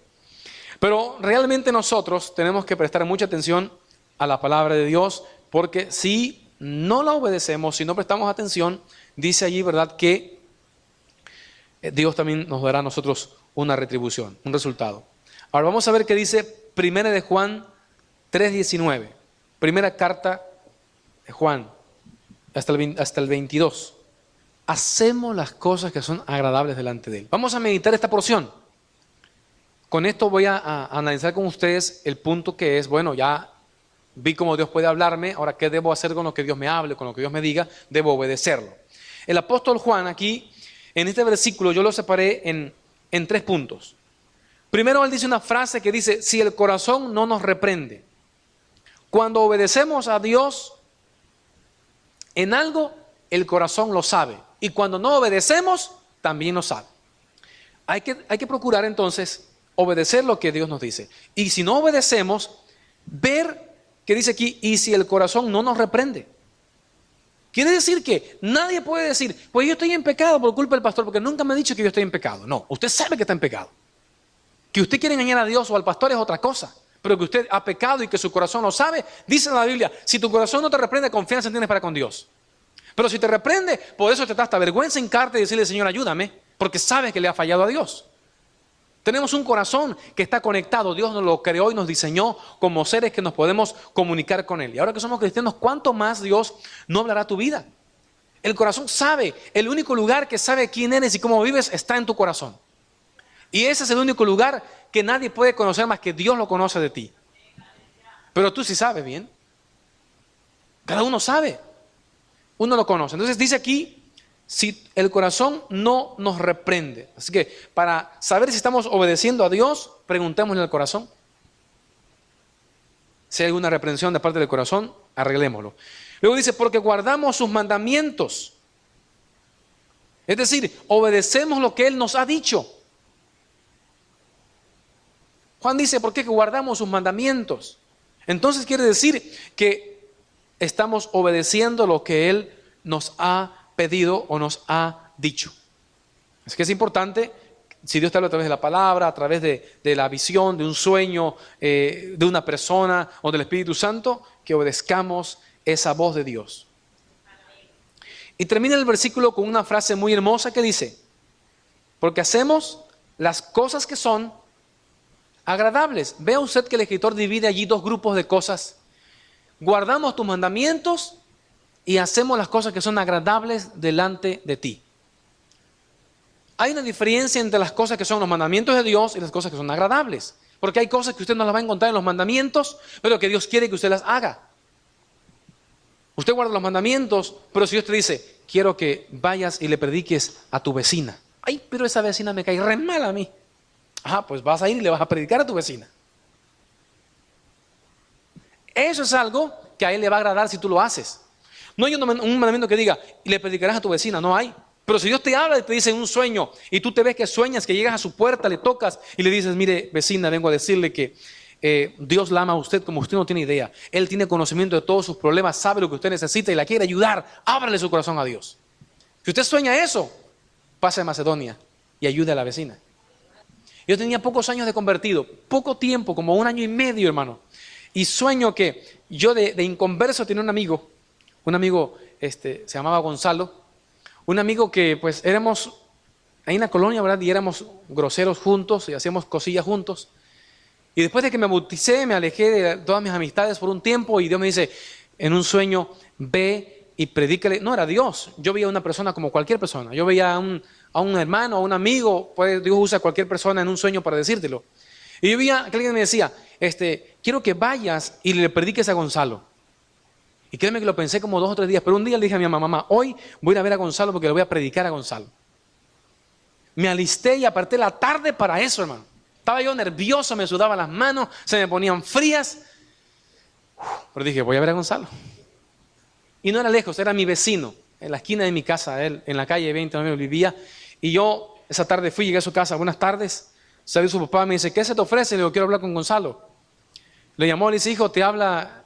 Pero realmente nosotros tenemos que prestar mucha atención a la palabra de Dios, porque si no la obedecemos, si no prestamos atención, dice allí, ¿verdad?, que Dios también nos dará a nosotros una retribución, un resultado. Ahora vamos a ver qué dice 1 de Juan 3:19. Primera carta de Juan, hasta el 22. Hacemos las cosas que son agradables delante de Él. Vamos a meditar esta porción. Con esto voy a analizar con ustedes el punto que es, bueno, ya vi cómo Dios puede hablarme, ahora qué debo hacer con lo que Dios me hable, con lo que Dios me diga, debo obedecerlo. El apóstol Juan aquí, en este versículo, yo lo separé en 3 puntos. Primero él dice una frase que dice, si el corazón no nos reprende. Cuando obedecemos a Dios en algo, el corazón lo sabe. Y cuando no obedecemos, también lo sabe. Hay que procurar entonces obedecer lo que Dios nos dice. Y si no obedecemos, ver que dice aquí, y si el corazón no nos reprende. Quiere decir que nadie puede decir, pues yo estoy en pecado por culpa del pastor, porque nunca me ha dicho que yo estoy en pecado. No, usted sabe que está en pecado. Que usted quiere engañar a Dios o al pastor es otra cosa. Pero que usted ha pecado y que su corazón lo sabe, dice en la Biblia, si tu corazón no te reprende, confianza tienes para con Dios. Pero si te reprende, por eso te da hasta vergüenza hincarte y decirle, Señor, ayúdame, porque sabes que le ha fallado a Dios. Tenemos un corazón que está conectado. Dios nos lo creó y nos diseñó como seres que nos podemos comunicar con Él. Y ahora que somos cristianos, ¿cuánto más Dios no hablará a tu vida? El corazón sabe, el único lugar que sabe quién eres y cómo vives está en tu corazón. Y ese es el único lugar que nadie puede conocer más que Dios lo conoce de ti. Pero tú sí sabes bien. Cada uno sabe. uno lo conoce. Entonces dice aquí, si el corazón no nos reprende. Así que para saber si estamos obedeciendo a Dios, preguntémosle al corazón. Si hay alguna reprensión de parte del corazón, arreglémoslo. Luego dice, porque guardamos sus mandamientos. Es decir, obedecemos lo que Él nos ha dicho. Juan dice, ¿por qué guardamos sus mandamientos? Entonces quiere decir que estamos obedeciendo lo que Él nos ha pedido o nos ha dicho. Así que es importante, si Dios te habla a través de la palabra, a través de la visión, de un sueño, de una persona o del Espíritu Santo, que obedezcamos esa voz de Dios. Y termina el versículo con una frase muy hermosa que dice, porque hacemos las cosas que son agradables. Vea usted que el escritor divide allí dos grupos de cosas. Guardamos tus mandamientos y hacemos las cosas que son agradables delante de ti. Hay una diferencia entre las cosas que son los mandamientos de Dios y las cosas que son agradables. Porque hay cosas que usted no las va a encontrar en los mandamientos, pero que Dios quiere que usted las haga. Usted guarda los mandamientos, pero si Dios te dice, quiero que vayas y le prediques a tu vecina. Ay, pero esa vecina me cae re mal a mí. Ajá, pues vas a ir y le vas a predicar a tu vecina. Eso es algo que a Él le va a agradar si tú lo haces. No hay un mandamiento que diga, y le predicarás a tu vecina, no hay. Pero si Dios te habla y te dice en un sueño, y tú te ves que sueñas, que llegas a su puerta, le tocas y le dices, mire vecina, vengo a decirle que Dios la ama a usted como usted no tiene idea. Él tiene conocimiento de todos sus problemas, sabe lo que usted necesita y la quiere ayudar. Ábrale su corazón a Dios. Si usted sueña eso, pase a Macedonia y ayude a la vecina. Yo tenía pocos años de convertido, poco tiempo, como 1 año y medio, hermano. Y sueño que yo de inconverso tenía un amigo se llamaba Gonzalo, un amigo que pues éramos ahí en la colonia, ¿verdad? Y éramos groseros juntos y hacíamos cosillas juntos. Y después de que me bauticé, me alejé de todas mis amistades por un tiempo y Dios me dice, en un sueño, ve y predícale. No era Dios, yo veía a una persona como cualquier persona. Yo veía a un hermano, a un amigo, pues Dios usa a cualquier persona en un sueño para decírtelo. Y yo veía que alguien me decía, quiero que vayas y le prediques a Gonzalo. Y créeme que lo pensé como 2 o 3 días, pero un día le dije a mi mamá, hoy voy a ir a ver a Gonzalo porque le voy a predicar a Gonzalo. Me alisté y aparté la tarde para eso, hermano. Estaba yo nervioso, me sudaban las manos, se me ponían frías. Pero dije, voy a ver a Gonzalo. Y no era lejos, era mi vecino, en la esquina de mi casa, él en la calle 20 donde vivía. Y yo esa tarde llegué a su casa, buenas tardes. Salió su papá y me dice, ¿qué se te ofrece? Le digo, quiero hablar con Gonzalo. Le llamó, le dice, hijo, te habla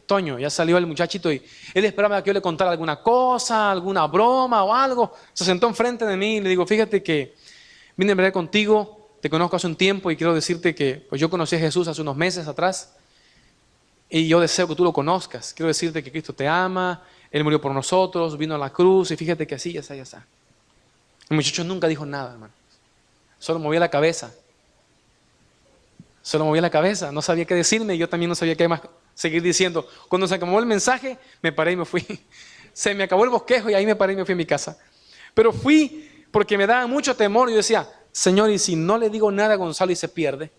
Toño. Ya salió el muchachito y él esperaba que yo le contara alguna cosa, alguna broma o algo. Se sentó enfrente de mí y le digo, fíjate que vine a hablar contigo. Te conozco hace un tiempo y quiero decirte que pues yo conocí a Jesús hace unos meses atrás y yo deseo que tú lo conozcas. Quiero decirte que Cristo te ama, Él murió por nosotros, vino a la cruz y fíjate que así, ya está, ya está. El muchacho nunca dijo nada, hermano. Solo movía la cabeza. No sabía qué decirme y yo también no sabía qué más seguir diciendo. Cuando se acabó el mensaje, me paré y me fui. Se me acabó el bosquejo y ahí me paré y me fui a mi casa. Pero fui porque me daba mucho temor y yo decía, Señor, y si no le digo nada a Gonzalo y se pierde.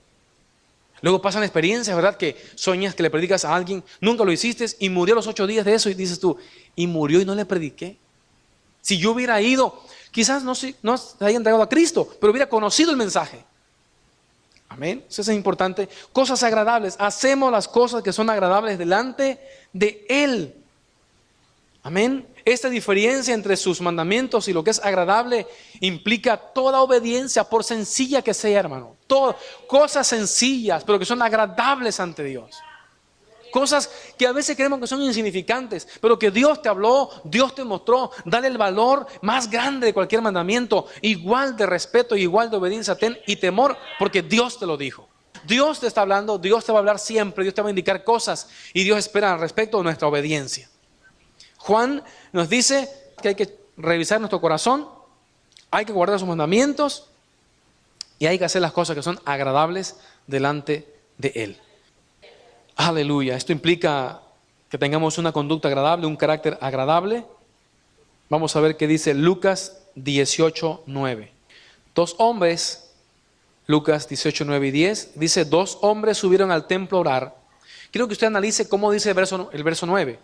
Luego pasan experiencias, ¿verdad? Que sueñas que le predicas a alguien, nunca lo hiciste y murió a los 8 días de eso y dices tú, y murió y no le prediqué. Si yo hubiera ido, quizás no se haya entregado a Cristo, pero hubiera conocido el mensaje. Amén. Eso es importante. Cosas agradables. Hacemos las cosas que son agradables delante de Él. Amén. Esta diferencia entre sus mandamientos y lo que es agradable implica toda obediencia, por sencilla que sea, hermano. Cosas sencillas, pero que son agradables ante Dios. Cosas que a veces creemos que son insignificantes, pero que Dios te habló, Dios te mostró. Dale el valor más grande de cualquier mandamiento, igual de respeto, igual de obediencia y temor, porque Dios te lo dijo. Dios te está hablando, Dios te va a hablar siempre, Dios te va a indicar cosas y Dios espera al respecto de nuestra obediencia. Juan nos dice que hay que revisar nuestro corazón, hay que guardar sus mandamientos y hay que hacer las cosas que son agradables delante de Él. Aleluya. Esto implica que tengamos una conducta agradable, un carácter agradable. Vamos a ver qué dice Lucas 18:9. 2 hombres, Lucas 18:9 y 10, dice 2 hombres subieron al templo a orar. Quiero que usted analice cómo dice el verso 9.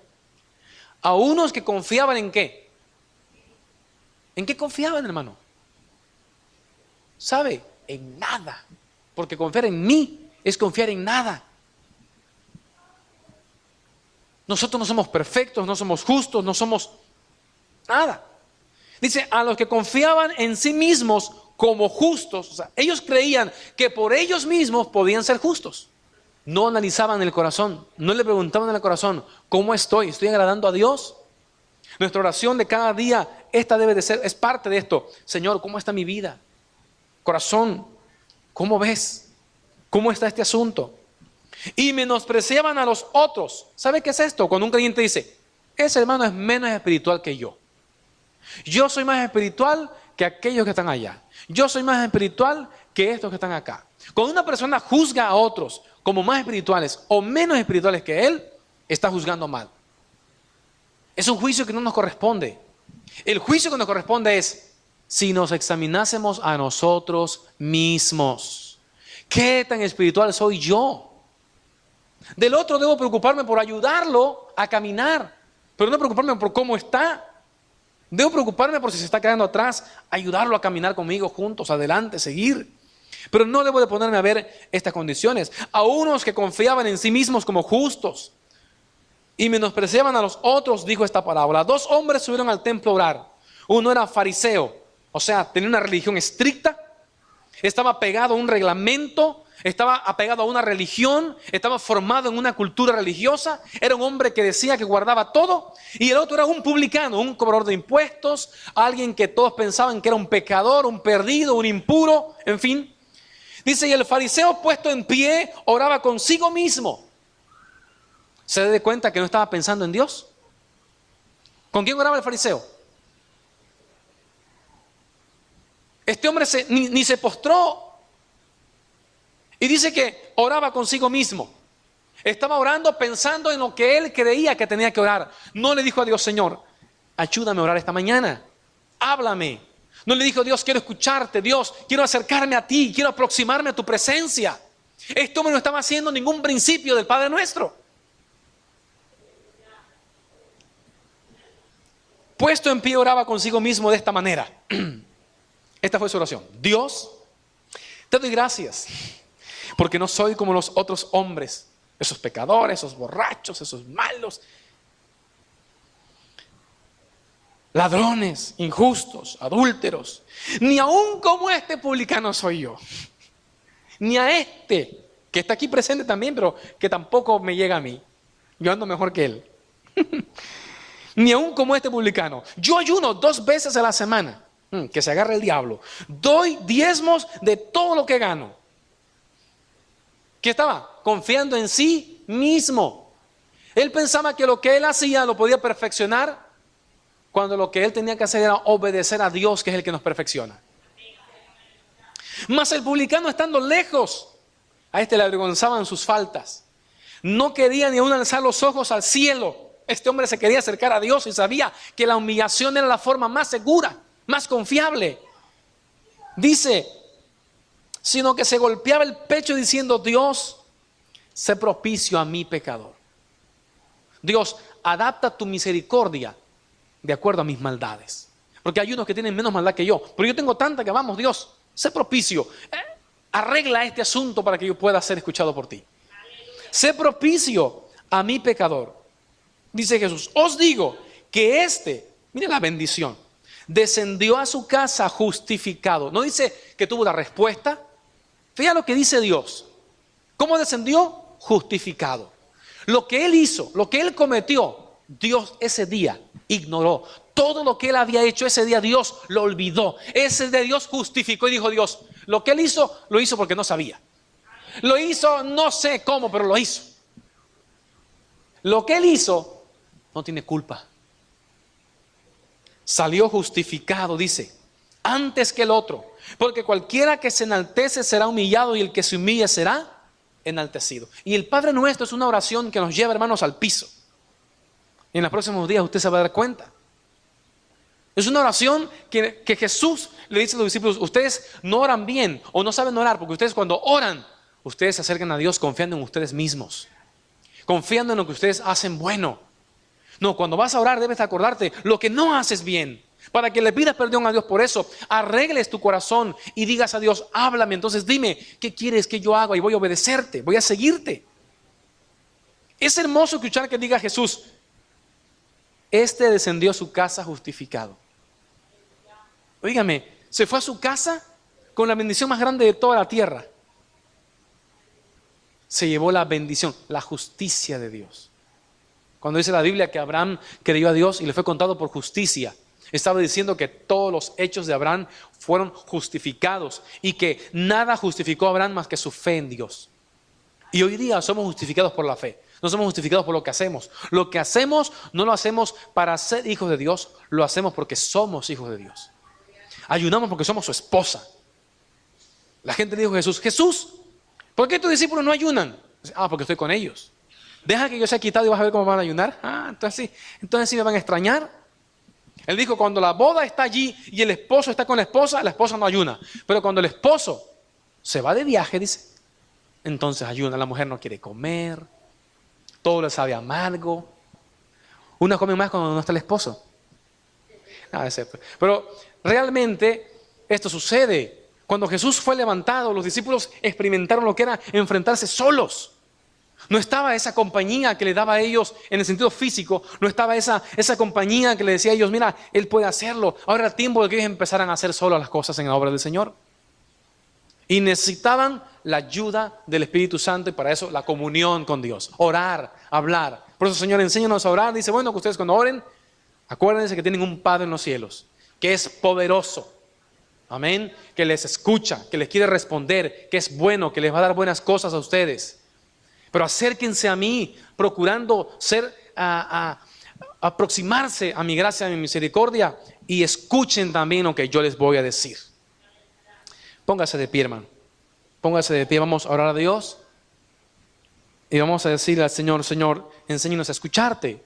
A unos que confiaban en ¿qué? ¿En qué confiaban, hermano? ¿Sabe? En nada. Porque confiar en mí es confiar en nada. Nosotros no somos perfectos, no somos justos, no somos nada. Dice, a los que confiaban en sí mismos como justos, o sea, ellos creían que por ellos mismos podían ser justos. No analizaban el corazón, no le preguntaban en el corazón, ¿cómo estoy? ¿Estoy agradando a Dios? Nuestra oración de cada día, esta debe de ser, es parte de esto. Señor, ¿cómo está mi vida? Corazón, ¿cómo ves? ¿Cómo está este asunto? Y menospreciaban a los otros. ¿Sabe qué es esto? Cuando un creyente dice, ese hermano es menos espiritual que yo. Yo soy más espiritual que aquellos que están allá. Yo soy más espiritual que estos que están acá. Cuando una persona juzga a otros como más espirituales o menos espirituales que él, está juzgando mal. Es un juicio que no nos corresponde. El juicio que nos corresponde es si nos examinásemos a nosotros mismos. ¿Qué tan espiritual soy yo? Del otro debo preocuparme por ayudarlo a caminar, pero no preocuparme por cómo está. Debo preocuparme por si se está quedando atrás, ayudarlo a caminar conmigo juntos, adelante, seguir. Pero no debo de ponerme a ver estas condiciones. A unos que confiaban en sí mismos como justos y menospreciaban a los otros, dijo esta parábola. 2 hombres subieron al templo a orar. Uno era fariseo, o sea, tenía una religión estricta, estaba pegado a un reglamento, estaba apegado a una religión, estaba formado en una cultura religiosa, era un hombre que decía que guardaba todo, y el otro era un publicano, un cobrador de impuestos, alguien que todos pensaban que era un pecador, un perdido, un impuro, en fin. Dice, y el fariseo puesto en pie oraba consigo mismo. ¿Se da cuenta que no estaba pensando en Dios? ¿Con quién oraba el fariseo? Este hombre ni se postró. Y dice que oraba consigo mismo. Estaba orando pensando en lo que él creía que tenía que orar. No le dijo a Dios, Señor, ayúdame a orar esta mañana. Háblame. No le dijo, Dios, quiero escucharte. Dios, quiero acercarme a ti. Quiero aproximarme a tu presencia. Este hombre no estaba haciendo ningún principio del Padre Nuestro. Puesto en pie oraba consigo mismo de esta manera. Esta fue su oración. Dios, te doy gracias. Porque no soy como los otros hombres, esos pecadores, esos borrachos, esos malos, ladrones, injustos, adúlteros. Ni aún como este publicano soy yo. Ni a este, que está aquí presente también, pero que tampoco me llega a mí. Yo ando mejor que él. Ni aún como este publicano. Yo ayuno 2 veces a la semana. Que se agarre el diablo. Doy diezmos de todo lo que gano. ¿Qué estaba? Confiando en sí mismo. Él pensaba que lo que él hacía lo podía perfeccionar, cuando lo que él tenía que hacer era obedecer a Dios, que es el que nos perfecciona. Mas el publicano, estando lejos, a este le avergonzaban sus faltas. No quería ni aún alzar los ojos al cielo. Este hombre se quería acercar a Dios y sabía que la humillación era la forma más segura, más confiable. Dice, sino que se golpeaba el pecho diciendo, Dios, sé propicio a mi pecador. Dios, adapta tu misericordia de acuerdo a mis maldades. Porque hay unos que tienen menos maldad que yo, pero yo tengo tanta que vamos, Dios, sé propicio. Arregla este asunto para que yo pueda ser escuchado por ti. Sé propicio a mi pecador. Dice Jesús, os digo que mire la bendición, descendió a su casa justificado. No dice que tuvo la respuesta. Fíjate lo que dice Dios. ¿Cómo descendió? Justificado. Lo que él hizo, lo que él cometió, Dios ese día ignoró. Todo lo que él había hecho ese día, Dios lo olvidó. Ese día Dios justificó y dijo, Dios, lo que él hizo, lo hizo porque no sabía. Lo hizo, no sé cómo, pero lo hizo. Lo que él hizo, no tiene culpa. Salió justificado, dice, antes que el otro. Porque cualquiera que se enaltece será humillado y el que se humille será enaltecido. Y el Padre Nuestro es una oración que nos lleva, hermanos, al piso. Y en los próximos días usted se va a dar cuenta. Es una oración que Jesús le dice a los discípulos, ustedes no oran bien o no saben orar, porque ustedes cuando oran, ustedes se acercan a Dios confiando en ustedes mismos. Confiando en lo que ustedes hacen bueno. No, cuando vas a orar debes acordarte lo que no haces bien, para que le pidas perdón a Dios por eso. Arregles tu corazón y digas a Dios, háblame, entonces dime, ¿qué quieres que yo haga? Y voy a obedecerte, voy a seguirte. Es hermoso escuchar que diga Jesús, este descendió a su casa justificado. Óigame, se fue a su casa con la bendición más grande de toda la tierra. Se llevó la bendición, la justicia de Dios. Cuando dice la Biblia que Abraham creyó a Dios y le fue contado por justicia, estaba diciendo que todos los hechos de Abraham fueron justificados y que nada justificó a Abraham más que su fe en Dios. Y hoy día somos justificados por la fe, no somos justificados por lo que hacemos. Lo que hacemos no lo hacemos para ser hijos de Dios, lo hacemos porque somos hijos de Dios. Ayunamos porque somos su esposa. La gente le dijo a Jesús, Jesús, ¿por qué tus discípulos no ayunan? Porque estoy con ellos. Deja que yo sea quitado y vas a ver cómo van a ayunar. Entonces sí me van a extrañar. Él dijo, cuando la boda está allí y el esposo está con la esposa no ayuna. Pero cuando el esposo se va de viaje, dice, entonces ayuna. La mujer no quiere comer, todo le sabe amargo. Una come más cuando no está el esposo. Pero realmente esto sucede. Cuando Jesús fue levantado, los discípulos experimentaron lo que era enfrentarse solos. No estaba esa compañía que le daba a ellos en el sentido físico. No estaba esa compañía que le decía a ellos, mira, Él puede hacerlo. Ahora era tiempo de que ellos empezaran a hacer solos las cosas en la obra del Señor. Y necesitaban la ayuda del Espíritu Santo y para eso la comunión con Dios. Orar, hablar. Por eso, Señor, enséñanos a orar. Dice, bueno, que ustedes cuando oren, acuérdense que tienen un Padre en los cielos, que es poderoso. Amén. Que les escucha, que les quiere responder, que es bueno, que les va a dar buenas cosas a ustedes. Pero acérquense a mí, procurando aproximarse a mi gracia, a mi misericordia, y escuchen también lo que yo les voy a decir. Póngase de pie, hermano. Póngase de pie, vamos a orar a Dios. Y vamos a decirle al Señor, Señor, enséñanos a escucharte.